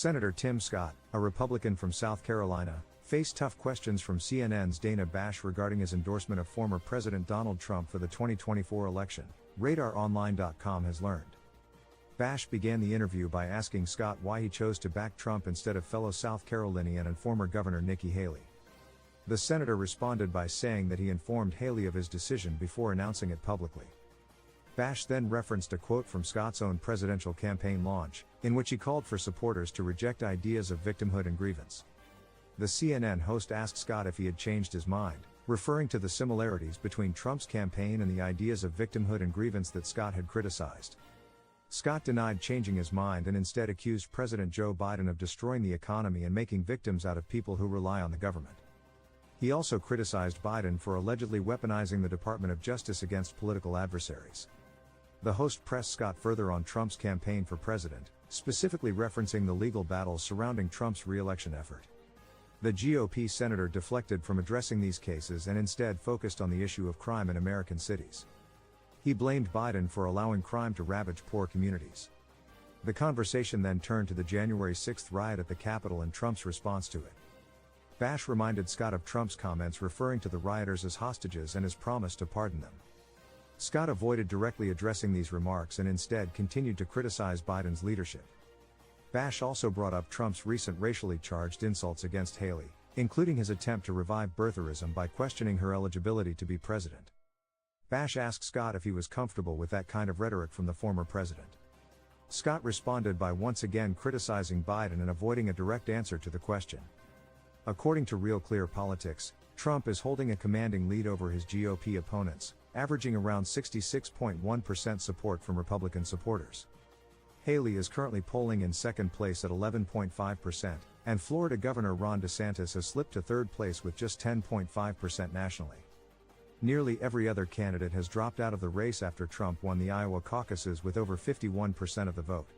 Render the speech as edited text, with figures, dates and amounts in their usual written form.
Senator Tim Scott, a Republican from South Carolina, faced tough questions from CNN's Dana Bash regarding his endorsement of former President Donald Trump for the 2024 election, RadarOnline.com has learned. Bash began the interview by asking Scott why he chose to back Trump instead of fellow South Carolinian and former Governor Nikki Haley. The senator responded by saying that he informed Haley of his decision before announcing it publicly. Bash then referenced a quote from Scott's own presidential campaign launch, in which he called for supporters to reject ideas of victimhood and grievance. The CNN host asked Scott if he had changed his mind, referring to the similarities between Trump's campaign and the ideas of victimhood and grievance that Scott had criticized. Scott denied changing his mind and instead accused President Joe Biden of destroying the economy and making victims out of people who rely on the government. He also criticized Biden for allegedly weaponizing the Department of Justice against political adversaries. The host pressed Scott further on Trump's campaign for president, specifically referencing the legal battles surrounding Trump's re-election effort. The GOP senator deflected from addressing these cases and instead focused on the issue of crime in American cities. He blamed Biden for allowing crime to ravage poor communities. The conversation then turned to the January 6 riot at the Capitol and Trump's response to it. Bash reminded Scott of Trump's comments referring to the rioters as hostages and his promise to pardon them. Scott avoided directly addressing these remarks and instead continued to criticize Biden's leadership. Bash also brought up Trump's recent racially charged insults against Haley, including his attempt to revive birtherism by questioning her eligibility to be president. Bash asked Scott if he was comfortable with that kind of rhetoric from the former president. Scott responded by once again criticizing Biden and avoiding a direct answer to the question. According to Real Clear Politics, Trump is holding a commanding lead over his GOP opponents, averaging around 66.1% support from Republican supporters. Haley is currently polling in second place at 11.5%, and Florida Governor Ron DeSantis has slipped to third place with just 10.5% nationally. Nearly every other candidate has dropped out of the race after Trump won the Iowa caucuses with over 51% of the vote.